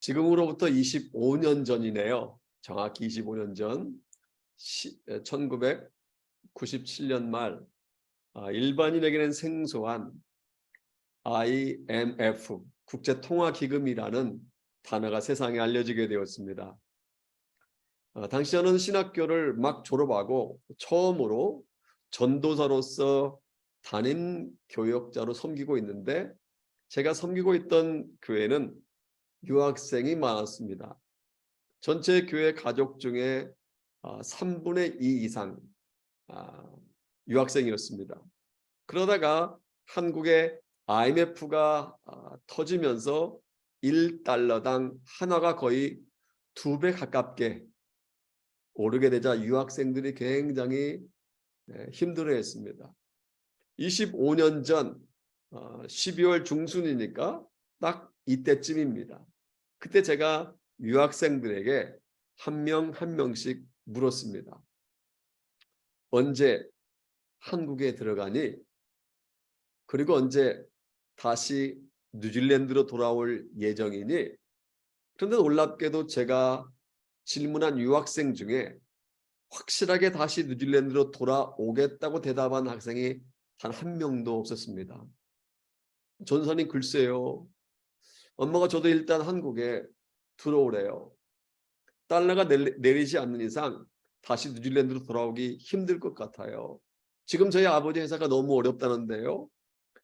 지금으로부터 25년 전이네요. 정확히 25년 전 1997년 말 일반인에게는 생소한 IMF 국제통화기금이라는 단어가 세상에 알려지게 되었습니다. 당시 저는 신학교를 막 졸업하고 처음으로 전도사로서 담임 교역자로 섬기고 있는데, 제가 섬기고 있던 교회는 유학생이 많았습니다. 전체 교회 가족 중에 3분의 2 이상 유학생이었습니다. 그러다가 한국의 IMF가 터지면서 1달러당 한화가 거의 2배 가깝게 오르게 되자 유학생들이 굉장히 힘들어했습니다. 25년 전 12월 중순이니까 딱 이때쯤입니다. 그때 제가 유학생들에게 한 명 한 명씩 물었습니다. 언제 한국에 들어가니? 그리고 언제 다시 뉴질랜드로 돌아올 예정이니? 그런데 놀랍게도 제가 질문한 유학생 중에 확실하게 다시 뉴질랜드로 돌아오겠다고 대답한 학생이 단 한 명도 없었습니다. 전선이 글쎄요. 엄마가 저도 일단 한국에 들어오래요. 달러가 내리지 않는 이상 다시 뉴질랜드로 돌아오기 힘들 것 같아요. 지금 저희 아버지 회사가 너무 어렵다는데요.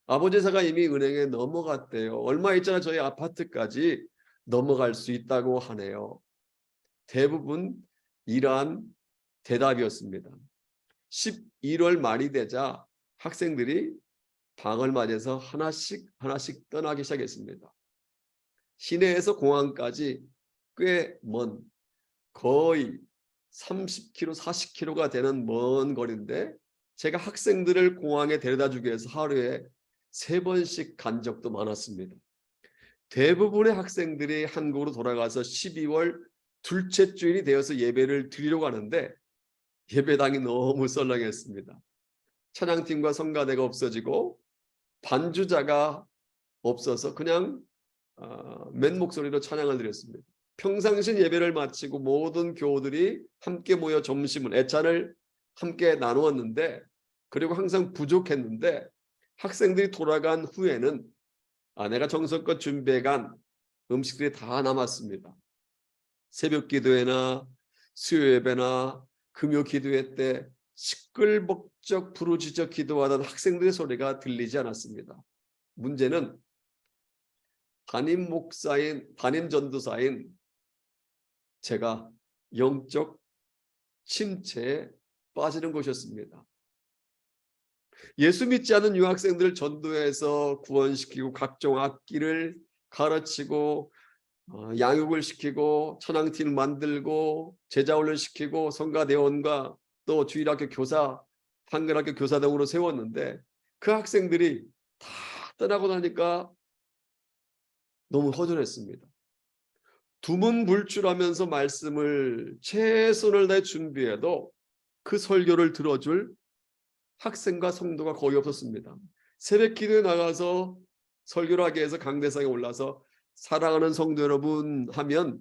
아버지 회사가 이미 은행에 넘어갔대요. 얼마 있잖아 저희 아파트까지 넘어갈 수 있다고 하네요. 대부분 이러한 대답이었습니다. 11월 말이 되자 학생들이 방을 맞아서 하나씩 떠나기 시작했습니다. 시내에서 공항까지 꽤 먼, 거의 30km, 40km가 되는 먼 거리인데, 제가 학생들을 공항에 데려다 주기 위해서 하루에 3번씩 간 적도 많았습니다. 대부분의 학생들이 한국으로 돌아가서 12월 둘째 주일이 되어서 예배를 드리려고 하는데 예배당이 너무 썰렁했습니다. 찬양팀과 성가대가 없어지고 반주자가 없어서 그냥 맨 목소리로 찬양을 드렸습니다. 평상신 예배를 마치고 모든 교우들이 함께 모여 점심을, 애찬을 함께 나누었는데, 그리고 항상 부족했는데 학생들이 돌아간 후에는 내가 정성껏 준비해간 음식들이 다 남았습니다. 새벽 기도회나 수요 예배나 금요 기도회 때 시끌벅적 부르짖어 기도하던 학생들의 소리가 들리지 않았습니다. 문제는 담임 전도사인 제가 영적 침체에 빠지는 것이었습니다. 예수 믿지 않은 유학생들을 전도해서 구원시키고 각종 악기를 가르치고 양육을 시키고 찬양팀을 만들고 제자훈련 시키고 성가대원과 또 주일학교 교사, 한글학교 교사 등으로 세웠는데, 그 학생들이 다 떠나고 나니까 너무 허전했습니다. 두문불출하면서 말씀을 최선을 다해 준비해도 그 설교를 들어줄 학생과 성도가 거의 없었습니다. 새벽 기도에 나가서 설교를 하기 위해서 강대상에 올라서 사랑하는 성도 여러분 하면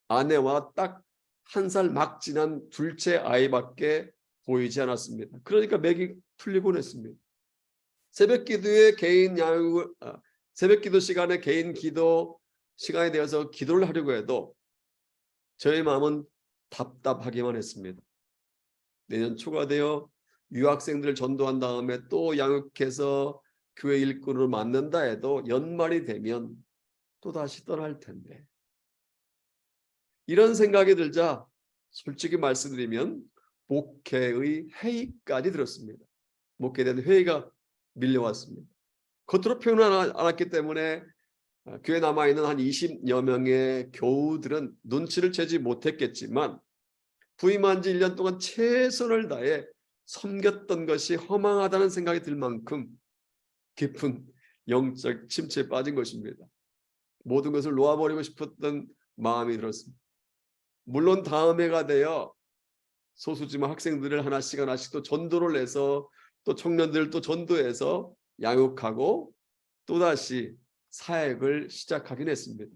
아내와 딱 1살 막 지난 둘째 아이밖에 보이지 않았습니다. 그러니까 맥이 풀리곤 했습니다. 새벽 기도에 새벽 기도 시간에 개인 기도 시간에 대해서 기도를 하려고 해도 저의 마음은 답답하기만 했습니다. 내년 초가 되어 유학생들을 전도한 다음에 또 양육해서 교회 일꾼으로 만든다 해도 연말이 되면 또다시 떠날 텐데, 이런 생각이 들자 솔직히 말씀드리면 목회의 회의까지 들었습니다. 목회에 대한 회의가 밀려왔습니다. 겉으로 표현하지 않았기 때문에 교회에 남아있는 한 20여 명의 교우들은 눈치를 채지 못했겠지만 부임한 지 1년 동안 최선을 다해 섬겼던 것이 허망하다는 생각이 들 만큼 깊은 영적 침체에 빠진 것입니다. 모든 것을 놓아버리고 싶었던 마음이 들었습니다. 물론 다음 해가 되어 소수지만 학생들을 하나씩 또 전도를 해서 또 청년들을 또 전도해서 양육하고 또다시 사역을 시작하긴 했습니다.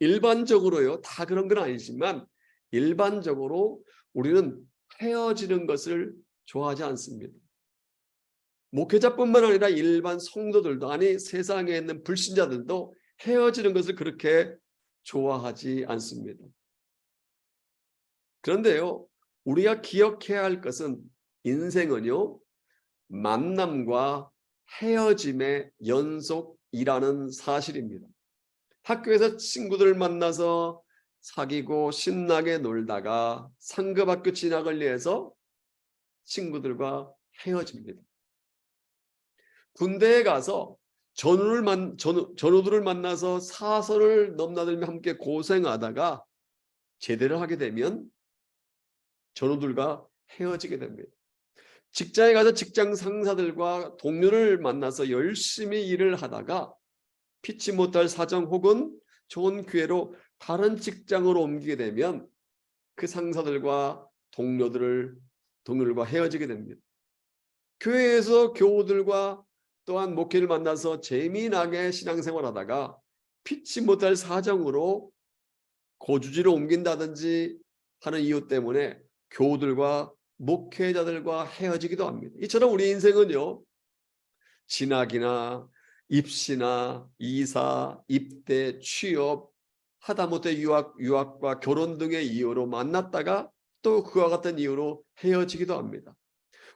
일반적으로요, 다 그런 건 아니지만 일반적으로 우리는 헤어지는 것을 좋아하지 않습니다. 목회자뿐만 아니라 일반 성도들도, 아니 세상에 있는 불신자들도 헤어지는 것을 그렇게 좋아하지 않습니다. 그런데요, 우리가 기억해야 할 것은 인생은요, 만남과 헤어짐의 연속이라는 사실입니다. 학교에서 친구들 만나서 사귀고 신나게 놀다가 상급학교 진학을 위해서 친구들과 헤어집니다. 군대에 가서 전우들을 만나서 사선을 넘나들며 함께 고생하다가 제대를 하게 되면 전우들과 헤어지게 됩니다. 직장에 가서 직장 상사들과 동료를 만나서 열심히 일을 하다가 피치 못할 사정 혹은 좋은 기회로 다른 직장으로 옮기게 되면 그 상사들과 동료들과 헤어지게 됩니다. 교회에서 교우들과 또한 목회를 만나서 재미나게 신앙생활하다가 피치 못할 사정으로 거주지를 옮긴다든지 하는 이유 때문에 교우들과 목회자들과 헤어지기도 합니다. 이처럼 우리 인생은요, 진학이나 입시나 이사, 입대, 취업, 하다못해 유학과 결혼 등의 이유로 만났다가 또 그와 같은 이유로 헤어지기도 합니다.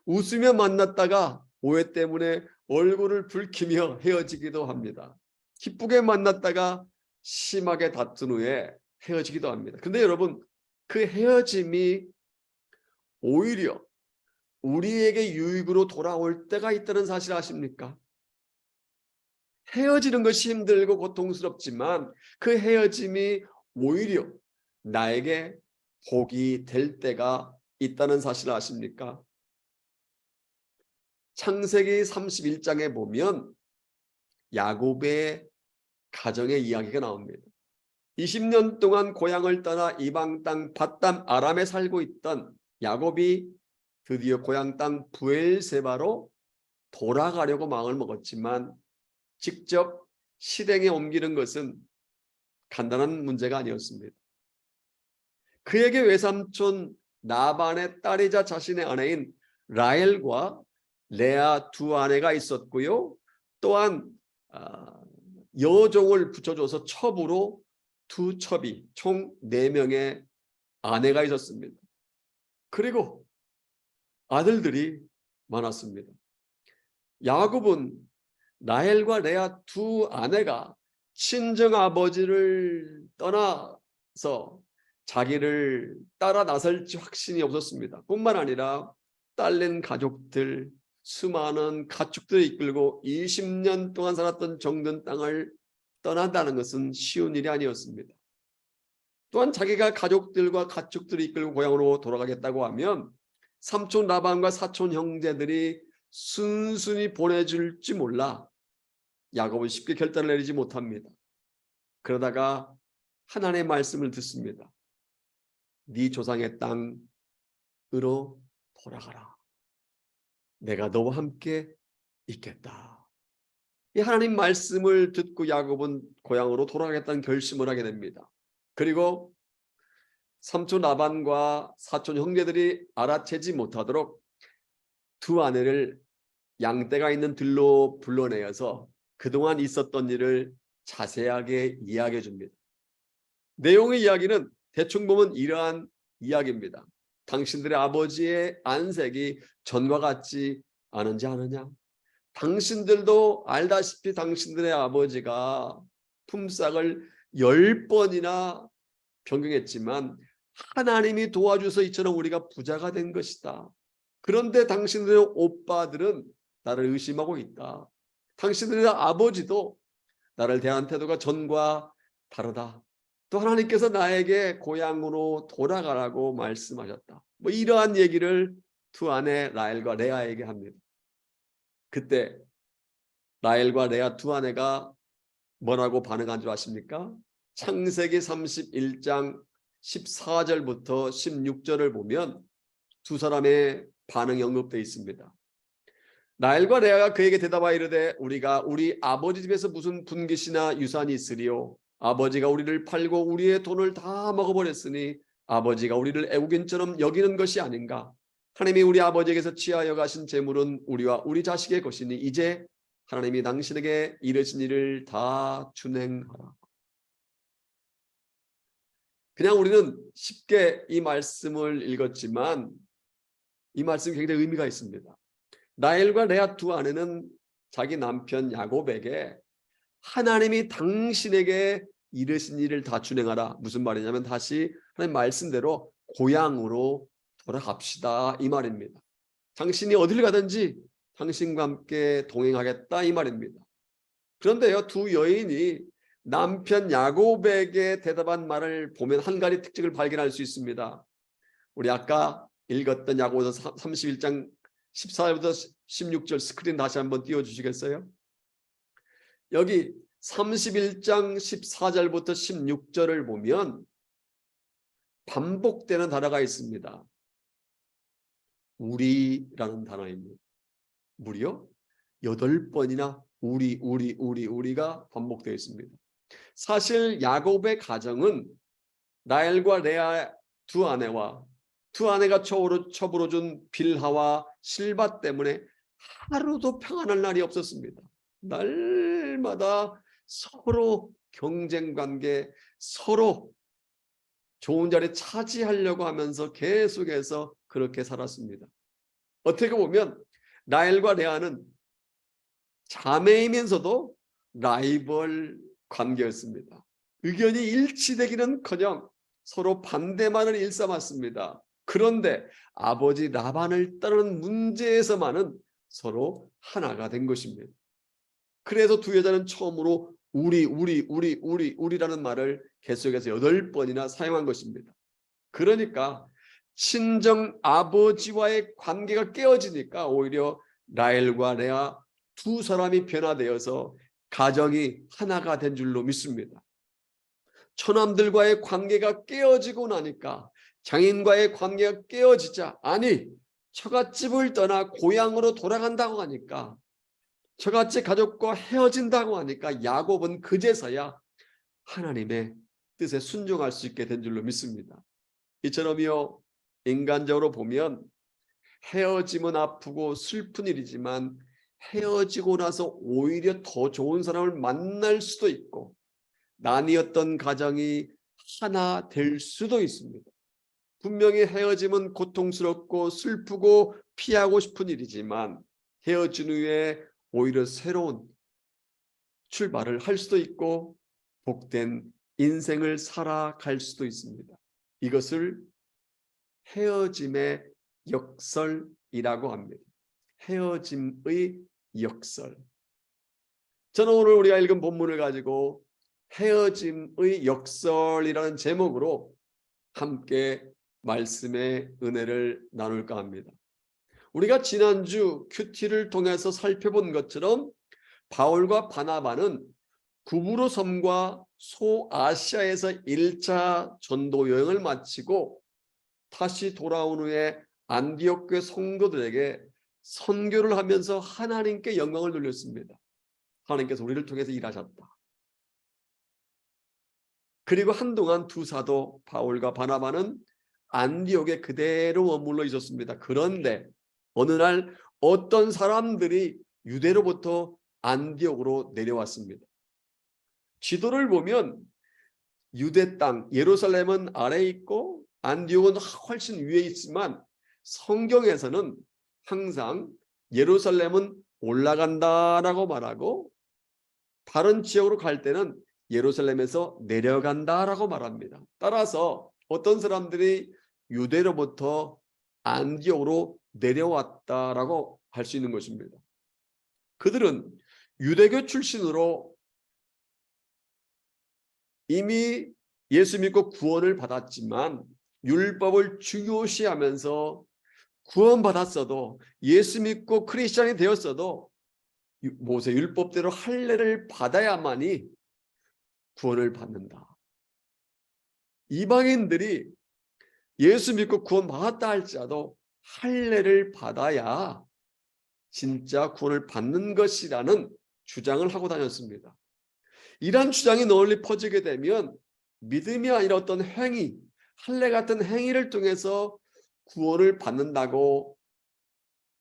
웃으며 만났다가 오해 때문에 얼굴을 붉히며 헤어지기도 합니다. 기쁘게 만났다가 심하게 다툰 후에 헤어지기도 합니다. 근데 여러분, 그 헤어짐이 오히려 우리에게 유익으로 돌아올 때가 있다는 사실 아십니까? 헤어지는 것이 힘들고 고통스럽지만 그 헤어짐이 오히려 나에게 복이 될 때가 있다는 사실 아십니까? 창세기 31장에 보면 야곱의 가정의 이야기가 나옵니다. 20년 동안 고향을 떠나 이방 땅 밧담 아람에 살고 있던 야곱이 드디어 고향 땅 브엘세바로 돌아가려고 마음을 먹었지만 직접 실행에 옮기는 것은 간단한 문제가 아니었습니다. 그에게 외삼촌 나반의 딸이자 자신의 아내인 라헬과 레아 두 아내가 있었고요. 또한 여종을 붙여줘서 첩으로 두 첩이 총 4명의 아내가 있었습니다. 그리고 아들들이 많았습니다. 야곱은 라헬과 레아 두 아내가 친정아버지를 떠나서 자기를 따라 나설지 확신이 없었습니다. 뿐만 아니라 딸린 가족들, 수많은 가축들을 이끌고 20년 동안 살았던 정든 땅을 떠난다는 것은 쉬운 일이 아니었습니다. 또한 자기가 가족들과 가축들을 이끌고 고향으로 돌아가겠다고 하면 삼촌 라반과 사촌 형제들이 순순히 보내줄지 몰라 야곱은 쉽게 결단을 내리지 못합니다. 그러다가 하나님의 말씀을 듣습니다. 네 조상의 땅으로 돌아가라. 내가 너와 함께 있겠다. 이 하나님 말씀을 듣고 야곱은 고향으로 돌아가겠다는 결심을 하게 됩니다. 그리고 삼촌 라반과 사촌 형제들이 알아채지 못하도록 두 아내를 양떼가 있는 들로 불러내어서 그동안 있었던 일을 자세하게 이야기해 줍니다. 내용의 이야기는 대충 보면 이러한 이야기입니다. 당신들의 아버지의 안색이 전과 같지 않은지 아느냐? 당신들도 알다시피 당신들의 아버지가 품삯을 10번이나 변경했지만 하나님이 도와줘서 이처럼 우리가 부자가 된 것이다. 그런데 당신들의 오빠들은 나를 의심하고 있다. 당신들의 아버지도 나를 대한 태도가 전과 다르다. 또 하나님께서 나에게 고향으로 돌아가라고 말씀하셨다. 뭐 이러한 얘기를 두 아내 라헬과 레아에게 합니다. 그때 라헬과 레아 두 아내가 뭐라고 반응한 줄 아십니까? 창세기 31장 14절부터 16절을 보면 두 사람의 반응이 언급되어 있습니다. 라헬과 레아가 그에게 대답하여 이르되 우리가 우리 아버지 집에서 무슨 분깃이나 유산이 있으리요? 아버지가 우리를 팔고 우리의 돈을 다 먹어버렸으니 아버지가 우리를 애국인처럼 여기는 것이 아닌가. 하나님이 우리 아버지에게서 취하여 가신 재물은 우리와 우리 자식의 것이니 이제 하나님이 당신에게 이르신 일을 다 준행하라. 그냥 우리는 쉽게 이 말씀을 읽었지만 이 말씀이 굉장히 의미가 있습니다. 라헬과 레아 두 아내는 자기 남편 야곱에게 하나님이 당신에게 이르신 일을 다 준행하라. 무슨 말이냐면 다시 하나님 말씀대로 고향으로 돌아갑시다 이 말입니다. 당신이 어딜 가든지 당신과 함께 동행하겠다 이 말입니다. 그런데요, 두 여인이 남편 야곱에게 대답한 말을 보면 한 가지 특징을 발견할 수 있습니다. 우리 아까 읽었던 야고보서 31장 14절부터 16절 스크린 다시 한번 띄워주시겠어요? 여기 31장 14절부터 16절을 보면 반복되는 단어가 있습니다. 우리라는 단어입니다. 무려 8번이나 우리가 반복되어 있습니다. 사실 야곱의 가정은 라헬과 레아 두 아내와 두 아내가 처부러준 빌하와 실바 때문에 하루도 평안할 날이 없었습니다. 날마다 서로 경쟁관계, 서로 좋은 자리 차지하려고 하면서 계속해서 그렇게 살았습니다. 어떻게 보면 라헬과 레아는 자매이면서도 라이벌 관계였습니다. 의견이 일치되기는커녕 서로 반대만을 일삼았습니다. 그런데 아버지 라반을 따르는 문제에서만은 서로 하나가 된 것입니다. 그래서 두 여자는 처음으로 우리라는 말을 계속해서 8번이나 사용한 것입니다. 그러니까 친정 아버지와의 관계가 깨어지니까 오히려 라헬과 레아 두 사람이 변화되어서 가정이 하나가 된 줄로 믿습니다. 처남들과의 관계가 깨어지고 나니까 장인과의 관계가 깨어지자 아니 처갓집을 떠나 고향으로 돌아간다고 하니까 저같이 가족과 헤어진다고 하니까 야곱은 그제서야 하나님의 뜻에 순종할 수 있게 된 줄로 믿습니다. 이처럼요, 인간적으로 보면 헤어짐은 아프고 슬픈 일이지만 헤어지고 나서 오히려 더 좋은 사람을 만날 수도 있고 나뉘었던 가정이 하나 될 수도 있습니다. 분명히 헤어짐은 고통스럽고 슬프고 피하고 싶은 일이지만 헤어진 후에 오히려 새로운 출발을 할 수도 있고 복된 인생을 살아갈 수도 있습니다. 이것을 헤어짐의 역설이라고 합니다. 헤어짐의 역설. 저는 오늘 우리가 읽은 본문을 가지고 헤어짐의 역설이라는 제목으로 함께 말씀의 은혜를 나눌까 합니다. 우리가 지난주 큐티를 통해서 살펴본 것처럼 바울과 바나바는 구브로 섬과 소아시아에서 1차 전도 여행을 마치고 다시 돌아온 후에 안디옥 교회 성도들에게 선교를 하면서 하나님께 영광을 돌렸습니다. 하나님께서 우리를 통해서 일하셨다. 그리고 한동안 두 사도 바울과 바나바는 안디옥에 그대로 머물러 있었습니다. 그런데 어느 날 어떤 사람들이 유대로부터 안디옥으로 내려왔습니다. 지도를 보면 유대 땅 예루살렘은 아래에 있고 안디옥은 훨씬 위에 있지만 성경에서는 항상 예루살렘은 올라간다라고 말하고 다른 지역으로 갈 때는 예루살렘에서 내려간다라고 말합니다. 따라서 어떤 사람들이 유대로부터 안디옥으로 내려왔다라고 할 수 있는 것입니다. 그들은 유대교 출신으로 이미 예수 믿고 구원을 받았지만 율법을 중요시하면서 구원받았어도 예수 믿고 크리스찬이 되었어도 모세 율법대로 할례를 받아야만이 구원을 받는다. 이방인들이 예수 믿고 구원받았다 할지라도 할례를 받아야 진짜 구원을 받는 것이라는 주장을 하고 다녔습니다. 이러한 주장이 널리 퍼지게 되면 믿음이 아니라 어떤 행위, 할례 같은 행위를 통해서 구원을 받는다고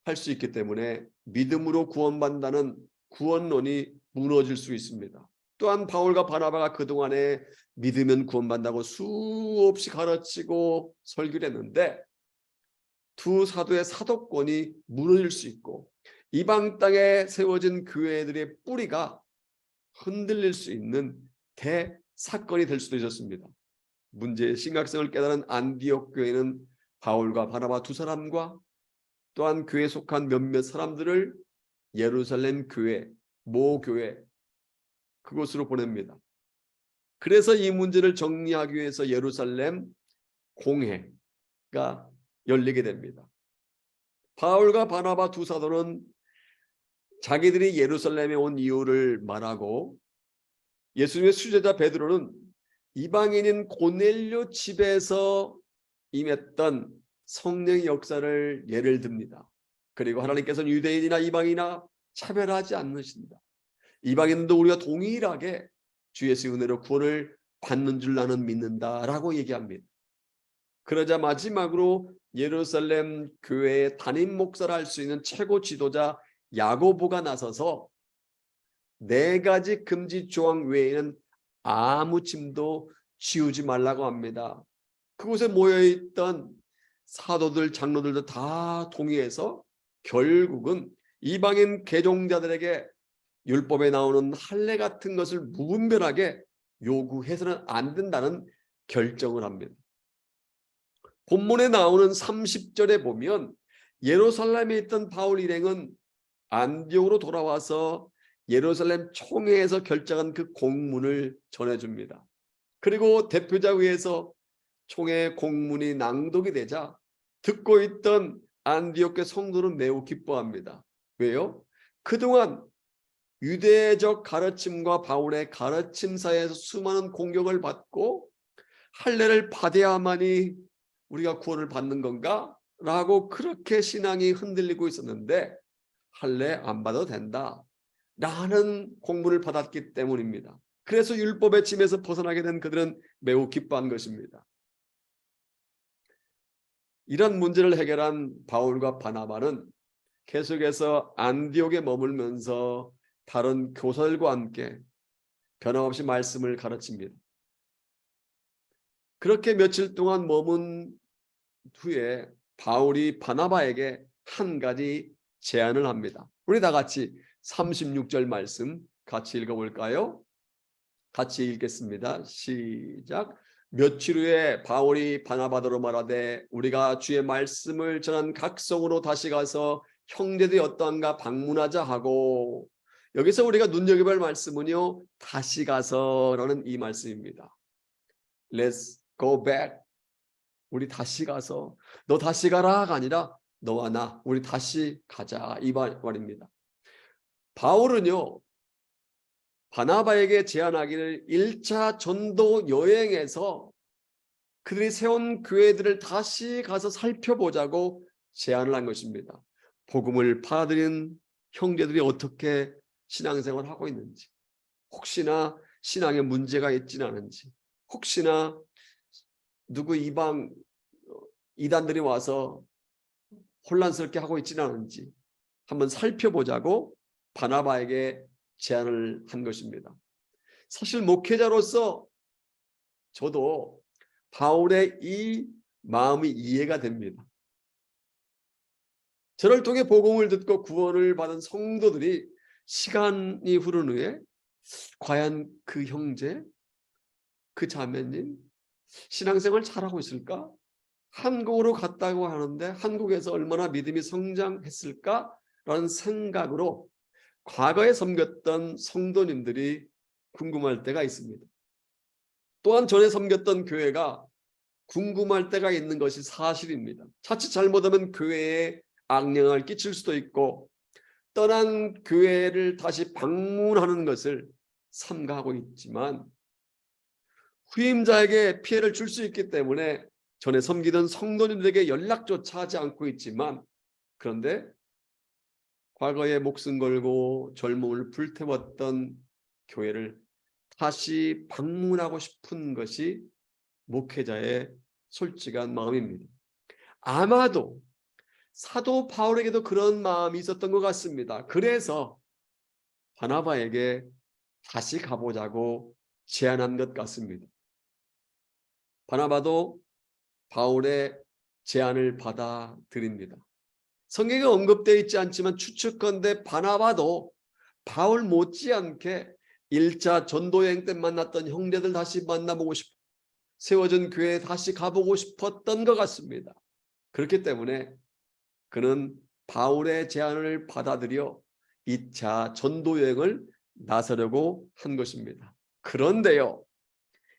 할 수 있기 때문에 믿음으로 구원받는다는 구원론이 무너질 수 있습니다. 또한 바울과 바나바가 그동안에 믿으면 구원받는다고 수없이 가르치고 설교를 했는데 두 사도의 사도권이 무너질 수 있고 이방 땅에 세워진 교회들의 뿌리가 흔들릴 수 있는 대사건이 될 수도 있었습니다. 문제의 심각성을 깨달은 안디옥 교회는 바울과 바나바 두 사람과 또한 교회에 속한 몇몇 사람들을 예루살렘 교회, 모교회 그곳으로 보냅니다. 그래서 이 문제를 정리하기 위해서 예루살렘 공회가 열리게 됩니다. 바울과 바나바 두 사도는 자기들이 예루살렘에 온 이유를 말하고 예수님의 수제자 베드로는 이방인인 고넬료 집에서 임했던 성령의 역사를 예를 듭니다. 그리고 하나님께서는 유대인이나 이방인이나 차별하지 않으신다. 이방인도 우리가 동일하게 주 예수의 은혜로 구원을 받는 줄 나는 믿는다라고 얘기합니다. 그러자 마지막으로 예루살렘 교회의 담임 목사를 할 수 있는 최고 지도자 야고보가 나서서 4가지 금지 조항 외에는 아무 짐도 지우지 말라고 합니다. 그곳에 모여있던 사도들, 장로들도 다 동의해서 결국은 이방인 개종자들에게 율법에 나오는 할례 같은 것을 무분별하게 요구해서는 안 된다는 결정을 합니다. 본문에 나오는 30절에 보면 예루살렘에 있던 바울 일행은 안디옥으로 돌아와서 예루살렘 총회에서 결정한 그 공문을 전해줍니다. 그리고 대표자회에서 총회 공문이 낭독이 되자 듣고 있던 안디옥 교회 성도는 매우 기뻐합니다. 왜요? 그동안 유대적 가르침과 바울의 가르침 사이에서 수많은 공격을 받고 할례를 받아야만이 우리가 구원을 받는 건가? 라고 그렇게 신앙이 흔들리고 있었는데 할례 안 받아도 된다 라는 공문을 받았기 때문입니다. 그래서 율법의 짐에서 벗어나게 된 그들은 매우 기뻐한 것입니다. 이런 문제를 해결한 바울과 바나바는 계속해서 안디옥에 머물면서 다른 교사들과 함께 변함없이 말씀을 가르칩니다. 그렇게 며칠 동안 머문 후에 바울이 바나바에게 한 가지 제안을 합니다. 우리 다 같이 36절 말씀 같이 읽어볼까요? 같이 읽겠습니다. 시작. 며칠 후에 바울이 바나바더로 말하되 우리가 주의 말씀을 전한 각성으로 다시 가서 형제들이 어떠한가 방문하자 하고, 여기서 우리가 눈여겨볼 말씀은요, 다시 가서라는 이 말씀입니다. Let's go back. 우리 다시 가서, 너 다시 가라가 아니라 너와 나 우리 다시 가자 이 말입니다. 바울은요 바나바에게 제안하기를 1차 전도 여행에서 그들이 세운 교회들을 다시 가서 살펴보자고 제안을 한 것입니다. 복음을 받아들인 형제들이 어떻게 신앙생활을 하고 있는지, 혹시나 신앙에 문제가 있지는 않은지, 혹시나 누구 이방 이단들이 와서 혼란스럽게 하고 있지는 않은지 한번 살펴보자고 바나바에게 제안을 한 것입니다. 사실 목회자로서 저도 바울의 이 마음이 이해가 됩니다. 저를 통해 복음을 듣고 구원을 받은 성도들이 시간이 흐른 후에 과연 그 형제, 그 자매님 신앙생활 잘하고 있을까? 한국으로 갔다고 하는데 한국에서 얼마나 믿음이 성장했을까라는 생각으로 과거에 섬겼던 성도님들이 궁금할 때가 있습니다. 또한 전에 섬겼던 교회가 궁금할 때가 있는 것이 사실입니다. 자칫 잘못하면 교회에 악영향을 끼칠 수도 있고 떠난 교회를 다시 방문하는 것을 삼가하고 있지만 후임자에게 피해를 줄 수 있기 때문에 전에 섬기던 성도님들에게 연락조차 하지 않고 있지만, 그런데 과거에 목숨 걸고 젊음을 불태웠던 교회를 다시 방문하고 싶은 것이 목회자의 솔직한 마음입니다. 아마도 사도 바울에게도 그런 마음이 있었던 것 같습니다. 그래서 바나바에게 다시 가보자고 제안한 것 같습니다. 바나바도 바울의 제안을 받아들입니다. 성경에 언급되어 있지 않지만 추측컨대 바나바도 바울 못지않게 1차 전도여행 때 만났던 형제들 다시 만나보고 싶고 세워진 교회에 다시 가보고 싶었던 것 같습니다. 그렇기 때문에 그는 바울의 제안을 받아들여 2차 전도여행을 나서려고 한 것입니다. 그런데요,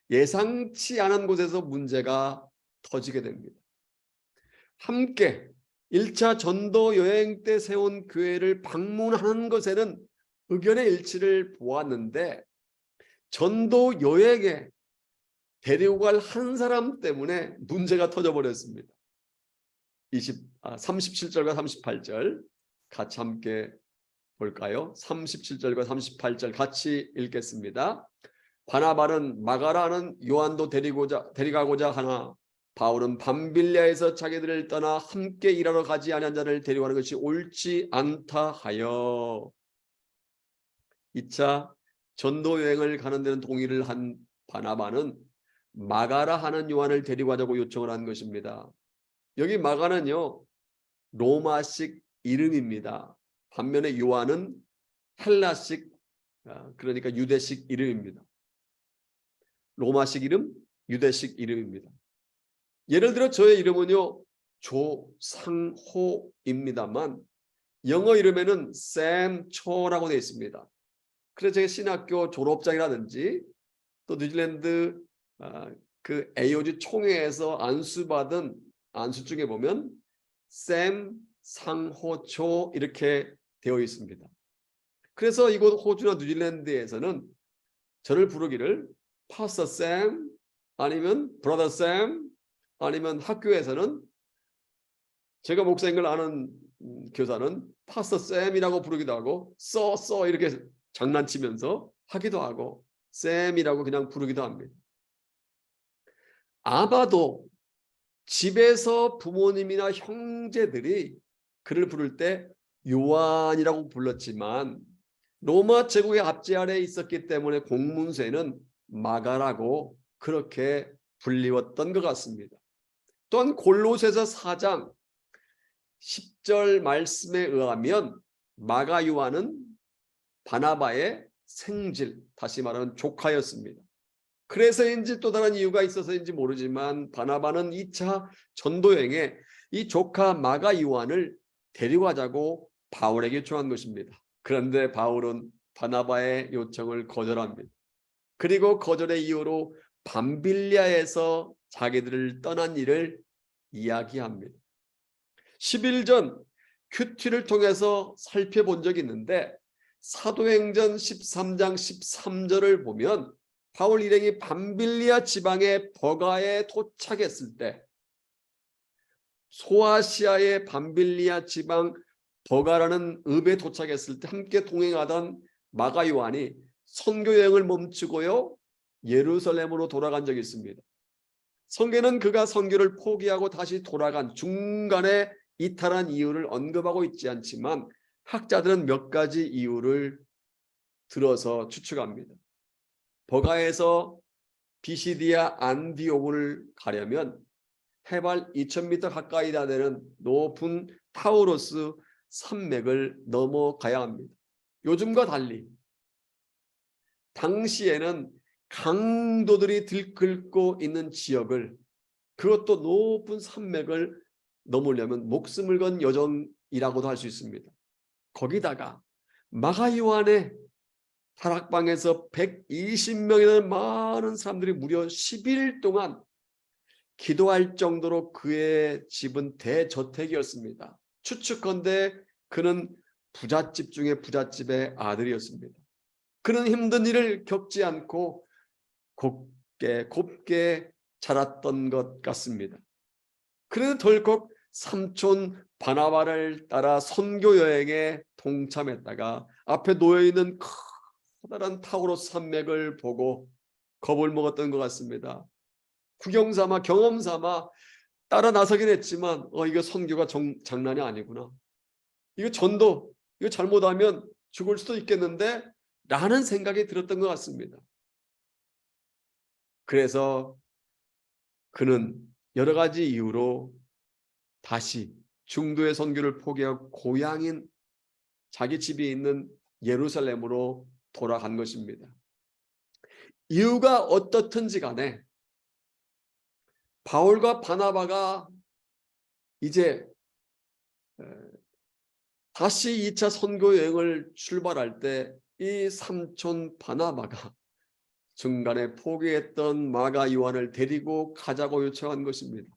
예상치 않은 곳에서 문제가 터지게 됩니다. 함께 1차 전도여행 때 세운 교회를 방문하는 것에는 의견의 일치를 보았는데 전도여행에 데리고 갈 한 사람 때문에 문제가 터져버렸습니다. 37절과 38절 같이 함께 볼까요? 37절과 38절 같이 읽겠습니다. 바나바는 마가라는 요한도 데려가고자 하나 바울은 밤빌리아에서 자기들을 떠나 함께 일하러 가지 아니한 자를 데려가는 것이 옳지 않다 하여 2차 전도여행을 가는 데는 동의를 한 바나바는 마가라 하는 요한을 데리고 가자고 요청을 한 것입니다. 여기 마가는요, 로마식 이름입니다. 반면에 요한은 헬라식, 그러니까 유대식 이름입니다. 로마식 이름, 유대식 이름입니다. 예를 들어 저의 이름은요, 조상호입니다만 영어 이름에는 샘 초라고 되어 있습니다. 그래서 제가 신학교 졸업장이라든지 또 뉴질랜드 그 AOG 총회에서 안수받은 안수증에 보면 샘 상호초 이렇게 되어 있습니다. 그래서 이곳 호주나 뉴질랜드에서는 저를 부르기를 파스터 샘 아니면 브라더 샘 아니면 학교에서는 제가 목사인 걸 아는 교사는 파스터 샘이라고 부르기도 하고 써 이렇게 장난치면서 하기도 하고 샘이라고 그냥 부르기도 합니다. 아마도 집에서 부모님이나 형제들이 그를 부를 때 요한이라고 불렀지만 로마 제국의 압제 아래에 있었기 때문에 공문서에는 마가라고 그렇게 불리웠던 것 같습니다. 또한 골로새서 4장 10절 말씀에 의하면 마가 요한은 바나바의 생질, 다시 말하면 조카였습니다. 그래서인지 또 다른 이유가 있어서인지 모르지만 바나바는 2차 전도여행에 이 조카 마가 요한을 데려가자고 바울에게 요청한 것입니다. 그런데 바울은 바나바의 요청을 거절합니다. 그리고 거절의 이유로 밤빌리아에서 자기들을 떠난 일을 이야기합니다. 10일 전 큐티를 통해서 살펴본 적이 있는데 사도행전 13장 13절을 보면 바울 일행이 밤빌리아 지방의 버가에 도착했을 때 소아시아의 밤빌리아 지방 버가라는 읍에 도착했을 때 함께 동행하던 마가 요한이 선교 여행을 멈추고요 예루살렘으로 돌아간 적이 있습니다. 성경은 그가 선교를 포기하고 다시 돌아간 중간에 이탈한 이유를 언급하고 있지 않지만 학자들은 몇 가지 이유를 들어서 추측합니다. 버가에서 비시디아 안디옥을 가려면 해발 2000m 가까이 되는 높은 타우로스 산맥을 넘어가야 합니다. 요즘과 달리 당시에는 강도들이 들끓고 있는 지역을 그것도 높은 산맥을 넘으려면 목숨을 건 여정이라고도 할 수 있습니다. 거기다가 마가 요한의 다락방에서 120명이나 많은 사람들이 무려 10일 동안 기도할 정도로 그의 집은 대저택이었습니다. 추측컨대 그는 부잣집 중에 부잣집의 아들이었습니다. 그는 힘든 일을 겪지 않고 곱게 자랐던 것 같습니다. 그는 덜컥 삼촌 바나바를 따라 선교 여행에 동참했다가 앞에 놓여있는 큰 커다란 타우로스 산맥을 보고 겁을 먹었던 것 같습니다. 구경 삼아 경험 삼아 따라 나서긴 했지만 이거 선교가 장난이 아니구나. 이거 전도 이거 잘못하면 죽을 수도 있겠는데 라는 생각이 들었던 것 같습니다. 그래서 그는 여러 가지 이유로 다시 중도의 선교를 포기하고 고향인 자기 집이 있는 예루살렘으로 돌아간 것입니다. 이유가 어떻든지 간에 바울과 바나바가 이제 다시 2차 선교 여행을 출발할 때 이 삼촌 바나바가 중간에 포기했던 마가 요한을 데리고 가자고 요청한 것입니다.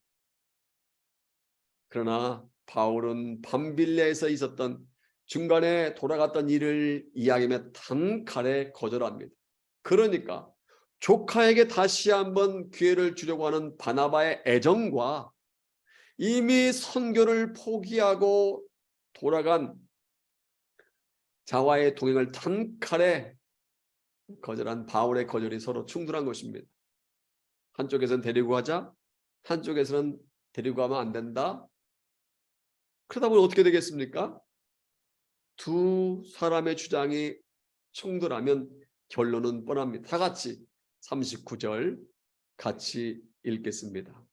그러나 바울은 밤빌레에서 있었던 중간에 돌아갔던 일을 이야기하며 단칼에 거절합니다. 그러니까 조카에게 다시 한번 기회를 주려고 하는 바나바의 애정과 이미 선교를 포기하고 돌아간 자와의 동행을 단칼에 거절한 바울의 거절이 서로 충돌한 것입니다. 한쪽에서는 데리고 가자, 한쪽에서는 데리고 가면 안 된다. 그러다 보면 어떻게 되겠습니까? 두 사람의 주장이 충돌하면 결론은 뻔합니다. 다 같이 39절 같이 읽겠습니다.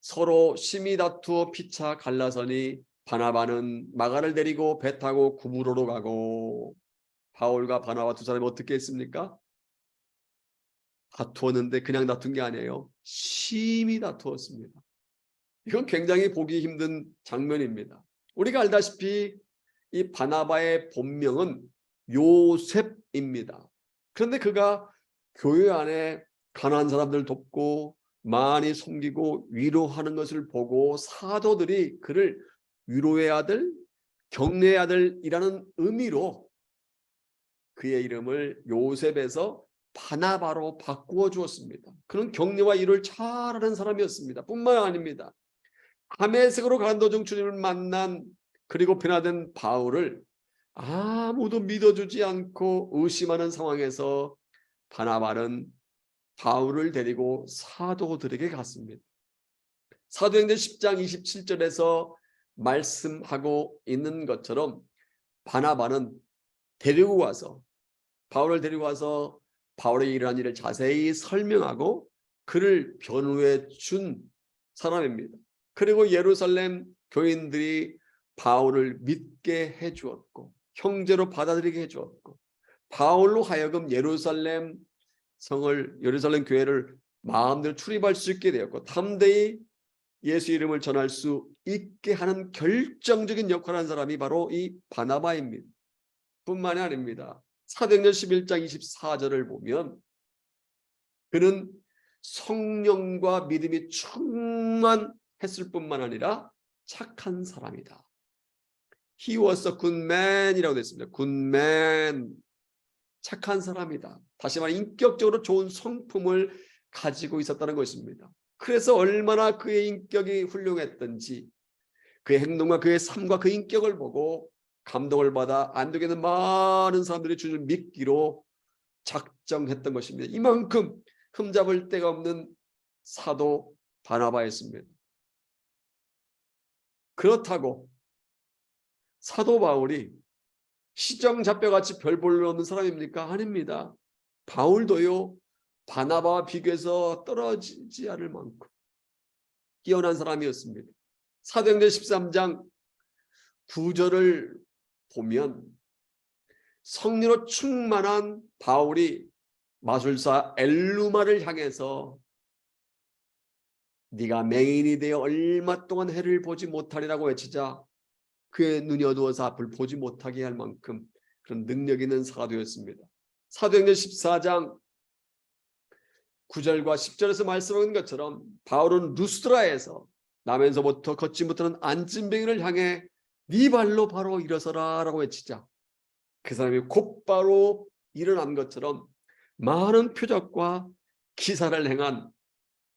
서로 심히 다투어 피차 갈라서니 바나바는 마가를 데리고 배 타고 구브로로 가고, 바울과 바나바 두 사람이 어떻게 했습니까? 다투었는데 그냥 다툰 게 아니에요. 심히 다투었습니다. 이건 굉장히 보기 힘든 장면입니다. 우리가 알다시피 이 바나바의 본명은 요셉입니다. 그런데 그가 교회 안에 가난한 사람들 돕고 많이 섬기고 위로하는 것을 보고 사도들이 그를 위로의 아들, 격려의 아들이라는 의미로 그의 이름을 요셉에서 바나바로 바꾸어 주었습니다. 그는 격려와 위로를 잘하는 사람이었습니다. 뿐만 아닙니다. 다메섹으로 가는 도중 주님을 만난 그리고 변화된 바울을 아무도 믿어주지 않고 의심하는 상황에서 바나바는 바울을 데리고 사도들에게 갔습니다. 사도행전 10장 27절에서 말씀하고 있는 것처럼 바나바는 데리고 와서 바울을 데리고 와서 바울의 일어난 일을 자세히 설명하고 그를 변호해 준 사람입니다. 그리고 예루살렘 교인들이 바울을 믿게 해주었고 형제로 받아들이게 해주었고 바울로 하여금 예루살렘 교회를 마음대로 출입할 수 있게 되었고 담대히 예수 이름을 전할 수 있게 하는 결정적인 역할을 한 사람이 바로 이 바나바입니다. 뿐만이 아닙니다. 사도행전 11장 24절을 보면 그는 성령과 믿음이 충만했을 뿐만 아니라 착한 사람이다. He was a good man이라고 됐습니다. good man. 착한 사람이다. 다시 말해 인격적으로 좋은 성품을 가지고 있었다는 것입니다. 그래서 얼마나 그의 인격이 훌륭했던지 그의 행동과 그의 삶과 그 인격을 보고 감동을 받아 안동에는 많은 사람들이 주님을 믿기로 작정했던 것입니다. 이만큼 흠잡을 데가 없는 사도 바나바였습니다. 그렇다고 사도 바울이 시정잡혀같이 별 볼 일 없는 사람입니까? 아닙니다. 바울도요 바나바와 비교해서 떨어지지 않을 만큼 뛰어난 사람이었습니다. 사도행전 13장 9절을 보면 성령으로 충만한 바울이 마술사 엘루마를 향해서 네가 맹인이 되어 얼마 동안 해를 보지 못하리라고 외치자 그의 눈이 어두워서 앞을 보지 못하게 할 만큼 그런 능력 있는 사도였습니다. 사도행전 14장 9절과 10절에서 말씀하는 것처럼 바울은 루스드라에서 나면서부터 걷지 못하는 안진뱅이를 향해 네 발로 바로 일어서라 라고 외치자 그 사람이 곧바로 일어난 것처럼 많은 표적과 기사를 행한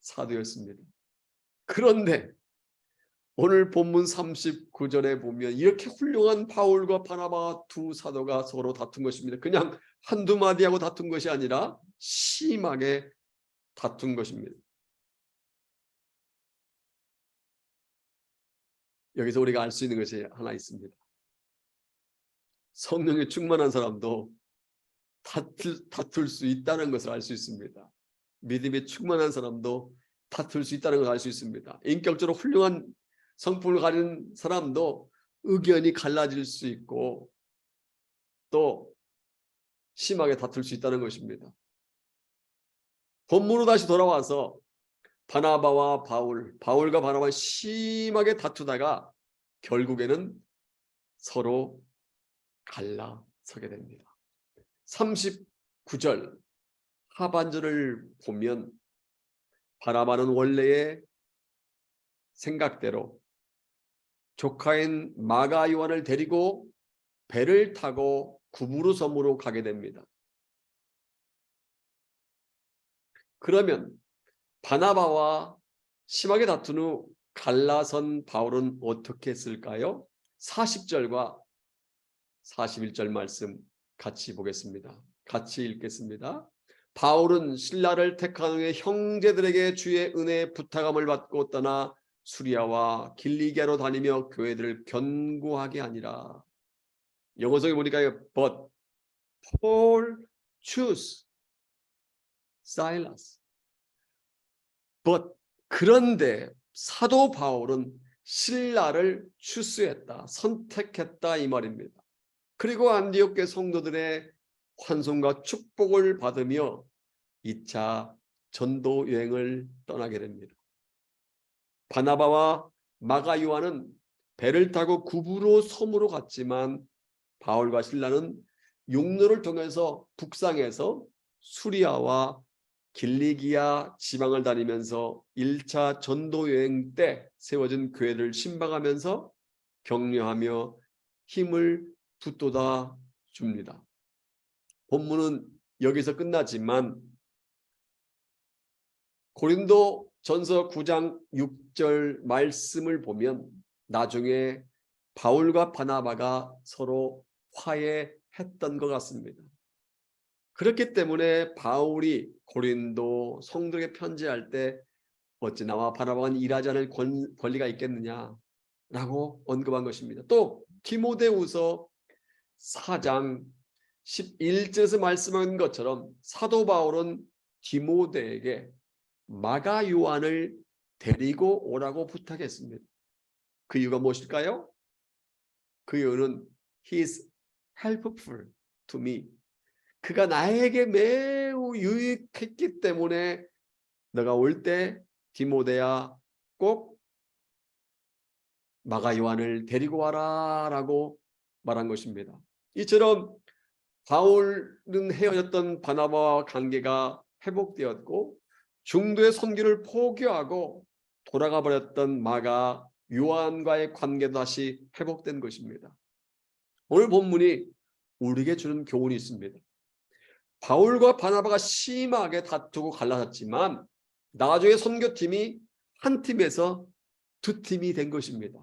사도였습니다. 그런데 오늘 본문 39절에 보면 이렇게 훌륭한 바울과 바나바 두 사도가 서로 다툰 것입니다. 그냥 한두 마디하고 다툰 것이 아니라 심하게 다툰 것입니다. 여기서 우리가 알 수 있는 것이 하나 있습니다. 성령에 충만한 사람도 다툴 수 있다는 것을 알 수 있습니다. 믿음에 충만한 사람도 다툴 수 있다는 것을 알 수 있습니다. 인격적으로 훌륭한 성품을 가진 사람도 의견이 갈라질 수 있고 또 심하게 다툴 수 있다는 것입니다. 본문으로 다시 돌아와서 바나바와 바울과 바나바가 심하게 다투다가 결국에는 서로 갈라서게 됩니다. 39절 하반절을 보면 바나바는 원래의 생각대로 조카인 마가 요한을 데리고 배를 타고 구부로 섬으로 가게 됩니다. 그러면 바나바와 심하게 다툰 후 갈라선 바울은 어떻게 했을까요? 40절과 41절 말씀 같이 보겠습니다. 같이 읽겠습니다. 바울은 신라를 택한 후에 형제들에게 주의 은혜의 부탁함을 받고 떠나 수리아와 길리기아로 다니며 교회들을 견고하게 하니라. 영어성에 보니까 but Paul chose Silas. but 그런데 사도 바울은 신라를 추수했다, 선택했다 이 말입니다. 그리고 안디옥 성도들의 환송과 축복을 받으며 2차 전도 여행을 떠나게 됩니다. 바나바와 마가 요한은 배를 타고 구부로 섬으로 갔지만 바울과 실라는 육로를 통해서 북상해서 수리아와 길리기아 지방을 다니면서 1차 전도 여행 때 세워진 교회를 신방하면서 격려하며 힘을 붙돋아 줍니다. 본문은 여기서 끝나지만 고린도 전서 9장 6절 말씀을 보면 나중에 바울과 바나바가 서로 화해했던 것 같습니다. 그렇기 때문에 바울이 고린도 성도에게 편지할 때 어찌 나와 바나바가 일하지 않을 권리가 있겠느냐라고 언급한 것입니다. 또 디모데후서 4장 11절에서 말씀한 것처럼 사도 바울은 디모데에게 마가 요한을 데리고 오라고 부탁했습니다. 그 이유가 무엇일까요? 그 이유는 He is helpful to me. 그가 나에게 매우 유익했기 때문에 너가 올 때 디모데야 꼭 마가 요한을 데리고 와라 라고 말한 것입니다. 이처럼 바울은 헤어졌던 바나바와 관계가 회복되었고 중도의 선교를 포기하고 돌아가 버렸던 마가 요한과의 관계도 다시 회복된 것입니다. 오늘 본문이 우리에게 주는 교훈이 있습니다. 바울과 바나바가 심하게 다투고 갈라졌지만 나중에 선교팀이 한 팀에서 두 팀이 된 것입니다.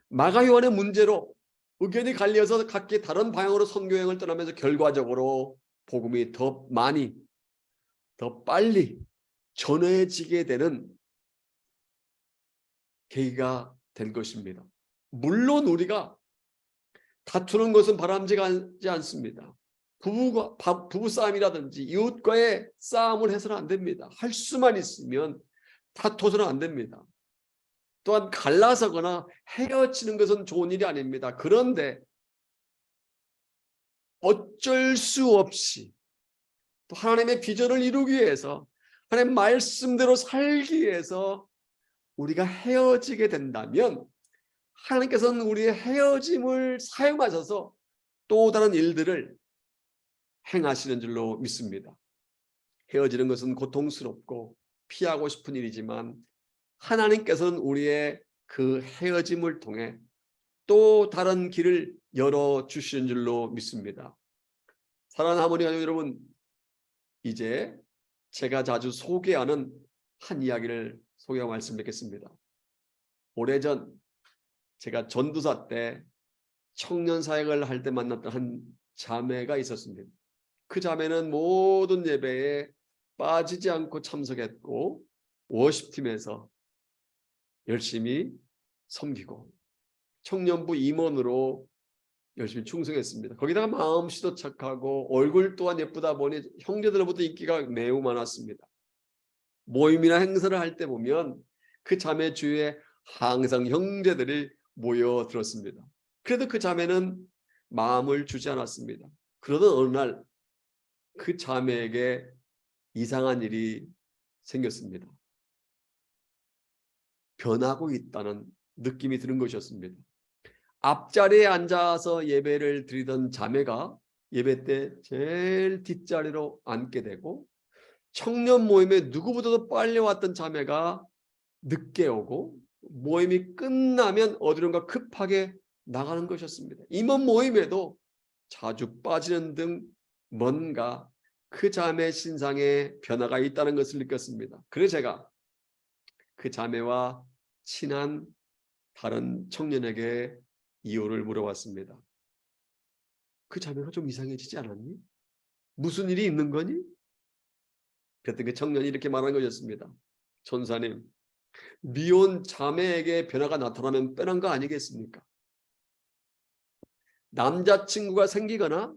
마가 요한의 문제로 의견이 갈려서 각기 다른 방향으로 선교여행을 떠나면서 결과적으로 복음이 더 많이 더 빨리 전해지게 되는 계기가 된 것입니다. 물론 우리가 다투는 것은 바람직하지 않습니다. 부부 싸움이라든지 이웃과의 싸움을 해서는 안 됩니다. 할 수만 있으면 다투서는 안 됩니다. 또한 갈라서거나 헤어지는 것은 좋은 일이 아닙니다. 그런데 어쩔 수 없이 또 하나님의 비전을 이루기 위해서 하나님의 말씀대로 살기 위해서 우리가 헤어지게 된다면 하나님께서는 우리의 헤어짐을 사용하셔서 또 다른 일들을 행하시는 줄로 믿습니다. 헤어지는 것은 고통스럽고 피하고 싶은 일이지만 하나님께서는 우리의 그 헤어짐을 통해 또 다른 길을 열어주시는 줄로 믿습니다. 사랑하는 하모니 가족 여러분, 이제 제가 자주 소개하는 한 이야기를 소개하고 말씀드리겠습니다. 오래전 제가 전도사 때 청년 사역을 할 때 만났던 한 자매가 있었습니다. 그 자매는 모든 예배에 빠지지 않고 참석했고 워십팀에서 열심히 섬기고 청년부 임원으로 열심히 충성했습니다. 거기다가 마음씨도 착하고 얼굴 또한 예쁘다 보니 형제들로부터 인기가 매우 많았습니다. 모임이나 행사를 할 때 보면 그 자매 주위에 항상 형제들이 모여들었습니다. 그래도 그 자매는 마음을 주지 않았습니다. 그러던 어느 날 그 자매에게 이상한 일이 생겼습니다. 변하고 있다는 느낌이 드는 것이었습니다. 앞자리에 앉아서 예배를 드리던 자매가 예배 때 제일 뒷자리로 앉게 되고 청년 모임에 누구보다도 빨리 왔던 자매가 늦게 오고 모임이 끝나면 어디론가 급하게 나가는 것이었습니다. 임원 모임에도 자주 빠지는 등 뭔가 그 자매 신상에 변화가 있다는 것을 느꼈습니다. 그래서 제가 그 자매와 친한 다른 청년에게 이유를 물어봤습니다. 그 자매가 좀 이상해지지 않았니? 무슨 일이 있는 거니? 그랬더니 그 청년이 이렇게 말한 것이었습니다. 전사님, 미혼 자매에게 변화가 나타나면 뻔한 거 아니겠습니까? 남자친구가 생기거나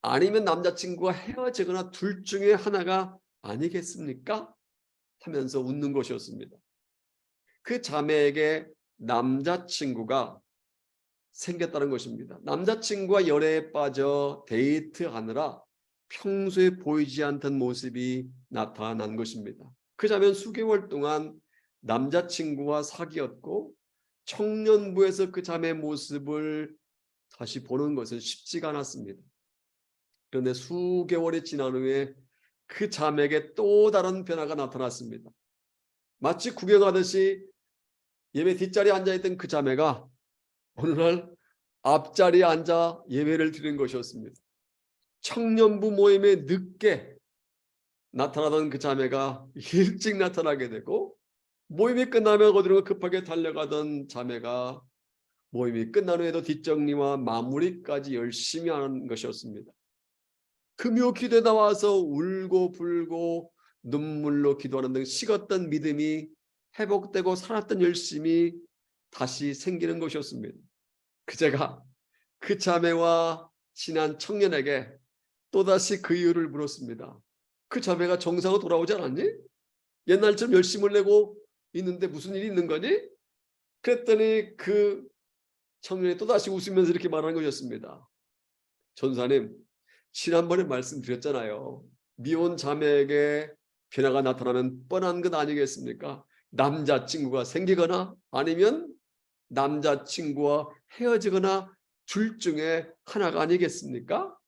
아니면 남자친구가 헤어지거나 둘 중에 하나가 아니겠습니까? 하면서 웃는 것이었습니다. 그 자매에게 남자친구가 생겼다는 것입니다. 남자친구와 연애에 빠져 데이트하느라 평소에 보이지 않던 모습이 나타난 것입니다. 그 자매는 수개월 동안 남자친구와 사귀었고 청년부에서 그 자매의 모습을 다시 보는 것은 쉽지가 않았습니다. 그런데 수개월이 지난 후에 그 자매에게 또 다른 변화가 나타났습니다. 마치 구경하듯이 예배 뒷자리에 앉아있던 그 자매가 어느 날 앞자리에 앉아 예배를 드린 것이었습니다. 청년부 모임에 늦게 나타나던 그 자매가 일찍 나타나게 되고 모임이 끝나면 어디로 급하게 달려가던 자매가 모임이 끝난 후에도 뒷정리와 마무리까지 열심히 하는 것이었습니다. 금요 기도에 나와서 울고 불고 눈물로 기도하는 등 식었던 믿음이 회복되고 살았던 열심이 다시 생기는 것이었습니다. 제가 그 자매와 친한 청년에게 또다시 그 이유를 물었습니다. 그 자매가 정상으로 돌아오지 않았니? 옛날처럼 열심을 내고 있는데 무슨 일이 있는 거니? 그랬더니 그 청년이 또다시 웃으면서 이렇게 말하는 것이었습니다. 전사님, 지난번에 말씀드렸잖아요. 미혼 자매에게 변화가 나타나면 뻔한 것 아니겠습니까? 남자친구가 생기거나 아니면 남자친구와 헤어지거나 둘 중에 하나가 아니겠습니까?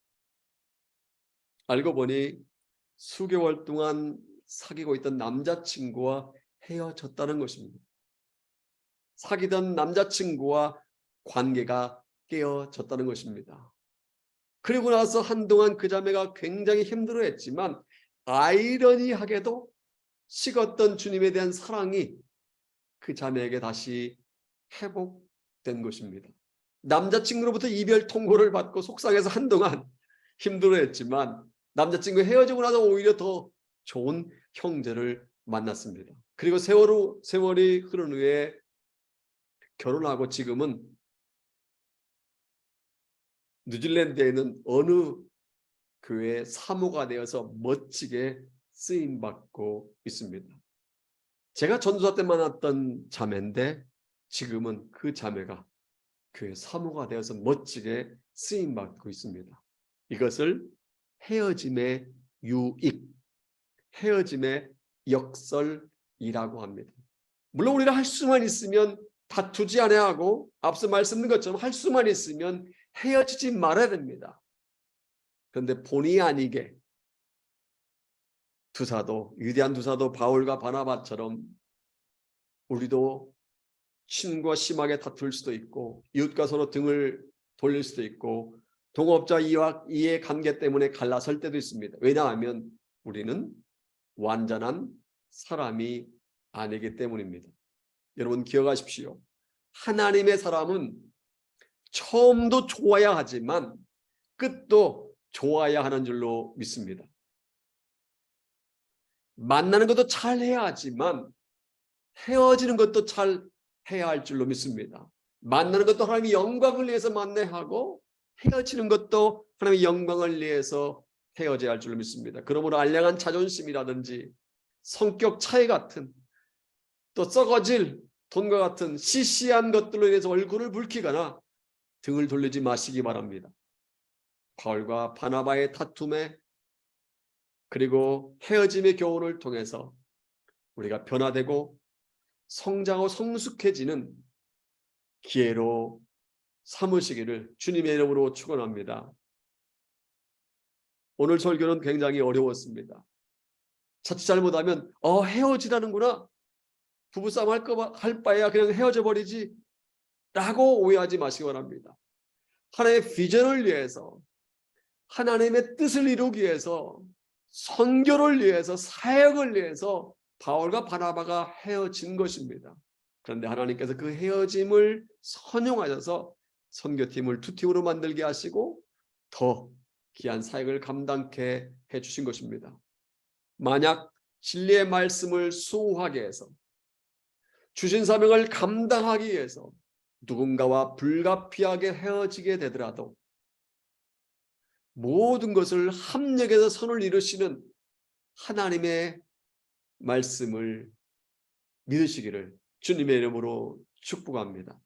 알고 보니 수개월 동안 사귀고 있던 남자친구와 헤어졌다는 것입니다. 사귀던 남자친구와 관계가 깨어졌다는 것입니다. 그리고 나서 한동안 그 자매가 굉장히 힘들어했지만 아이러니하게도 식었던 주님에 대한 사랑이 그 자매에게 다시 회복된 것입니다. 남자친구로부터 이별 통보를 받고 속상해서 한동안 힘들어했지만 남자친구 헤어지고 나서 오히려 더 좋은 형제를 만났습니다. 그리고 세월이 흐른 후에 결혼하고 지금은 뉴질랜드에 있는 어느 교회 사모가 되어서 멋지게 쓰임받고 있습니다. 제가 전도사 때 만났던 자매인데 지금은 그 자매가 교회 사모가 되어서 멋지게 쓰임받고 있습니다. 이것을 헤어짐의 유익, 헤어짐의 역설이라고 합니다. 물론 우리가 할 수만 있으면 다투지 않아야 하고 앞서 말씀드린 것처럼 할 수만 있으면 헤어지지 말아야 됩니다. 그런데 본의 아니게 위대한 두사도 바울과 바나바처럼 우리도 친구와 심하게 다툴 수도 있고 이웃과 서로 등을 돌릴 수도 있고 동업자 이해 관계 때문에 갈라설 때도 있습니다. 왜냐하면 우리는 완전한 사람이 아니기 때문입니다. 여러분 기억하십시오. 하나님의 사람은 처음도 좋아야 하지만 끝도 좋아야 하는 줄로 믿습니다. 만나는 것도 잘 해야 하지만 헤어지는 것도 잘 해야 할 줄로 믿습니다. 만나는 것도 하나님의 영광을 위해서 만나야 하고 헤어지는 것도 하나님의 영광을 위해서 헤어져야 할 줄로 믿습니다. 그러므로 알량한 자존심이라든지 성격 차이 같은 또 썩어질 돈과 같은 시시한 것들로 인해서 얼굴을 붉히거나 등을 돌리지 마시기 바랍니다. 바울과 바나바의 다툼에 그리고 헤어짐의 교훈을 통해서 우리가 변화되고 성장하고 성숙해지는 기회로 삼으시기를 주님의 이름으로 축원합니다. 오늘 설교는 굉장히 어려웠습니다. 자칫 잘못하면 헤어지라는구나. 부부싸움 할 바에야 그냥 헤어져 버리지 라고 오해하지 마시기 바랍니다. 하나님의 비전을 위해서 하나님의 뜻을 이루기 위해서 선교를 위해서 사역을 위해서 바울과 바나바가 헤어진 것입니다. 그런데 하나님께서 그 헤어짐을 선용하셔서 선교팀을 두 팀으로 만들게 하시고 더 귀한 사역을 감당케 해주신 것입니다. 만약 진리의 말씀을 수호하기 위해서 주신 사명을 감당하기 위해서 누군가와 불가피하게 헤어지게 되더라도 모든 것을 합력해서 선을 이루시는 하나님의 말씀을 믿으시기를 주님의 이름으로 축복합니다.